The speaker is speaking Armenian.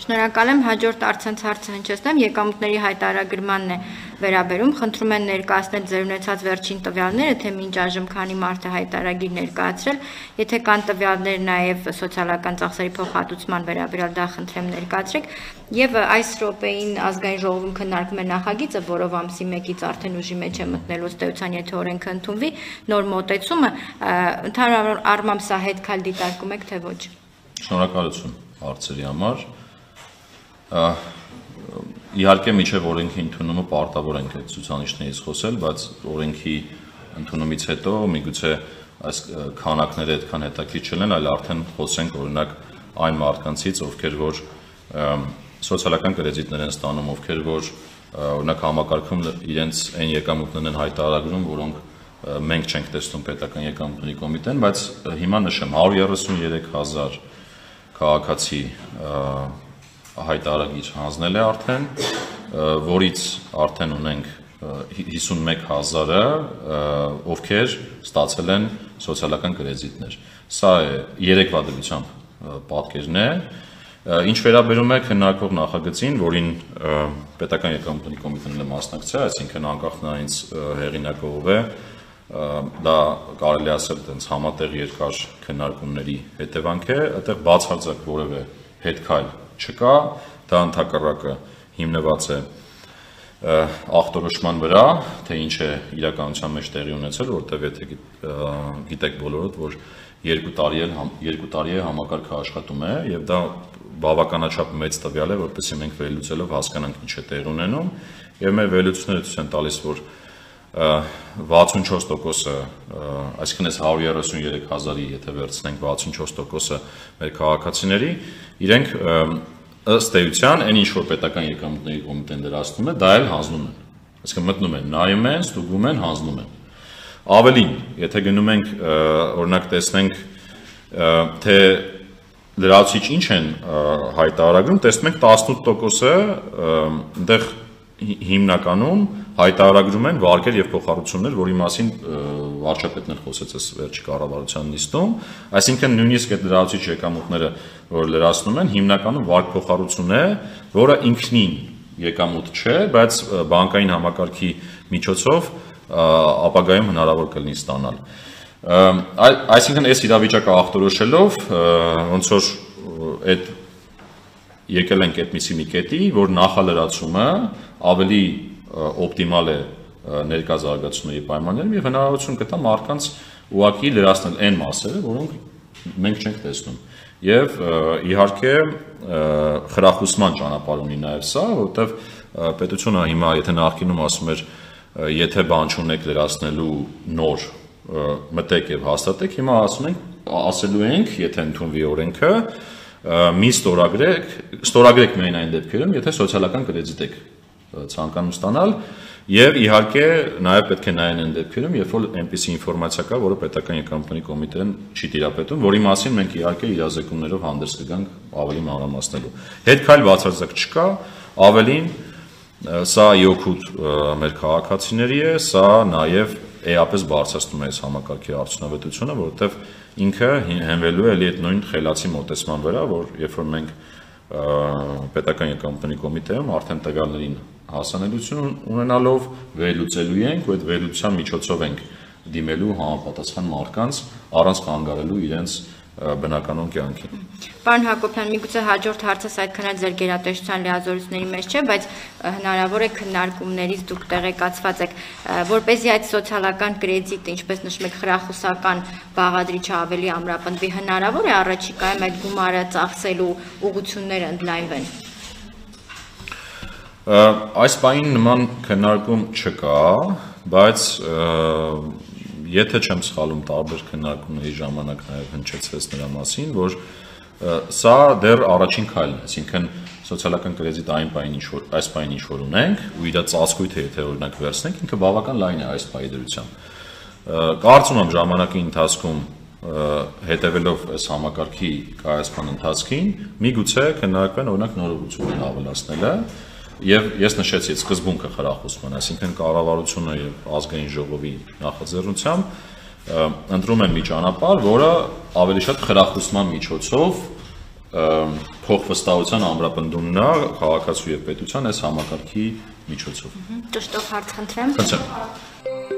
Շնորհակալ եմ, հաջորդ առցանց հարցը հնչեցնեմ, եկամուտների հայտարարագրմանն է վերաբերում, խնդրում են ներկայացնել ձեր ունեցած վերջին տվյալները, թե մինչ այժմ քանի մարդ է հայտարարագիր ներկայացրել, եթե կան տվյալներ նաև սոցիալական ծախսերի փոխհատուցման վերաբերյալ, դա խնդրեմ ներկայացրեք, եւ այս րոպեին ազգային ժողովում քննարկվում է նախագիծը, որով ամսի 1-ից արդեն ուժի մեջ է մտնելու ըստ էության, եթե օրենքը ընդունվի, նոր մոտեցումը, ընդհանուր առմամբ սա հետքալ դիտարկում եք, թե ոչ։ Շնորհակալություն հարցերի համար։ Իհարկե միջև օրենքի ընդունումը պարտավոր ենք այդ ցուցանիշներից խոսել, բայց օրենքի ընդունումից հետո միգուցե այս քանակները այդքան հետաքրքիր չլինեն, այլ արդեն խոսենք օրինակ այն մարդկանցից, ովքեր որ սոցիալական կրեդիտներ են ստանում, ովքեր որ օրինակ համակարգում իրենց այն եկամուտներն են հայտարարագրում, որոնք մենք չենք տեսնում պետական եկամուտների կոմիտեն, բայց հիմա նշեմ 133,000 քաղաքացի հայտարարագիր հանձնել է արդեն, որից արդեն ունենք 51,000-ը, ովքեր ստացել են սոցիալական կրեդիտներ։ Սա է երեկվա դրությամբ պատկերն է։ Ինչ վերաբերում է քննարկվող նախագծին, որին պետական եկամուտների կոմիտեն է մասնակցել, այսինքն անկախ նրանից հեղինակը ով է, դա կարելի ասել այդպես համատեղ երկար քննարկումների հետևանք է, այդտեղ բացարձակ որևէ հետքայլ չկա, դա ընդհակառակը հիմնված է ախտորոշման վրա, թե ինչ է իրականության մեջ տեղի ունեցել, որտեղ եթե գիտեք բոլորդ, որ 2 տարի է համակարգը աշխատում է, եւ դա բավականաչափ մեծ տվյալ է, որպեսզի մենք վերլուծելով հասկանանք ինչ է տեղի ունենում, եւ մեր վերլուծությունները ցույց են տալիս, որ 64%-ը, այսինքն այս 133,000-ի, եթե վերցնենք 64%-ը մեր քաղաքացիների, իրենք ըստ էության այն ինչ որ պետական եկամուտների կոմիտեն դրացնում է, դա էլ հանձնում են։ Այսինքն մտնում են, նայում են, ստուգում են, հանձնում են։ Ավելին, եթե գնում ենք, օրինակ տեսնենք, թե լրացուցիչ ինչ են հայտարարագրում, տեսնում ենք 18%-ը այնտեղ հիմնականում հայտարարագրում են վարկեր եւ փոխհատուցումներ, որի մասին վարչապետն էլ խոսեց այս վերջի կառավարության նիստում, այսինքն նույնիսկ այդ լրացուցիչ եկամուտները, որ լրացնում են, հիմնականում վարկ փոխհատուցումն է, որը ինքնին եկամուտ չէ, բայց բանկային համակարգի միջոցով ապագայում հնարավոր կլինի ստանալ։ Այսինքն այս իրավիճակը ախտորոշելով, ոնց որ այդ եկել ենք այդպիսի մի կետի, որ նախալրացումը ավելի օպտիմալ է ներկա զարգացումների պայմաններում եւ հնարավորություն կտա մարդկանց ուղղակի լրացնել այն մասերը, որոնք մենք չենք տեսնում։ Եվ իհարկե խրախուսման ճանապարհ ունի նաեւ սա, որովհետեւ պետությունը հիմա եթե նախկինում ասում էր, եթե բան չունեք լրացնելու նոր մտեք եւ հաստատեք, հիմա ասելու ենք, եթե ընդունվի օրենքը, մի ստորագրեք միայն այն դեպքերում, եթե սոցիալական կրեդիտ եք ցանկանում ստանալ եւ իհարկե նաեւ պետք է նայեն այն դեպքերում, երբ որ այնպիսի ինֆորմացիա կա, որը պետական եկամուտների կոմիտեն չի տիրապետում, որի մասին մենք իհարկե իրազեկումներով հանդես կգանք ավելի մանրամասնելու։ Հետքայլ բացարձակ չկա, ավելին սա իօքուտ մեր քաղաքացիների է, սա նաեւ էապես բարձրացնում է այս համակարգի արդյունավետությունը, որովհետեւ ինքը հենվելու է էլի այդ նույն խելացի մոտեցման վրա, որ երբ որ մենք պետական եկամուտների կոմիտեում արդեն տվյալներին հասանելիություն ունենալով վերլուծելու ենք, ու այդ վերլուծության միջոցով ենք դիմելու համապատասխան մարդկանց առանց խանգարելու իրենց բնականոն կյանքին։ Պարոն Հակոբյան, միգուցե հաջորդ հարցս այդքան էլ ձեր գերատեսչության լիազորությունների մեջ չէ, բայց հնարավոր է քննարկումներից դուք տեղեկացված եք, որպեսզի այդ սոցիալական կրեդիտը, ինչպես նշում եք, խրախուսական բաղադրիչը ավելի ամրապնդվի, հնարավոր է առաջիկայում այդ գումարը ծախսելու ուղղությունները ընդլայնվեն։ Այս պահին նման քննարկում չկա, բայց եթե չեմ սխալում տարբեր քննարկումների ժամանակ նաև հնչեցվեց նրա մասին, որ սա դեռ առաջին քայլն է, այսինքն սոցիալական կրեդիտ այս պահին ինչ որ ունենք, ու իր ծածկույթը եթե օրինակ վերցնենք, ինքը բավական լայն է այս պահի դրությամբ։ Կարծում եմ ժամանակի ընթացքում հետևելով այս համակարգի կայացման ընթացքին, միգուցե քննարկվեն օրինակ նորոգություններ ավելացնելը, եւ ես նշեցի սկզբունքը խրախուսման, այսինքն կառավարությունը եւ ազգային ժողովի նախաձեռնությամբ ընտրում են մի ճանապարհ, որը ավելի շատ խրախուսման միջոցով փոխվստահության ամրապնդումն է քաղաքացու եւ պետության այս համակարգի միջոցով։ Ճշտով հարց խնդրեմ։ Խնդրեմ։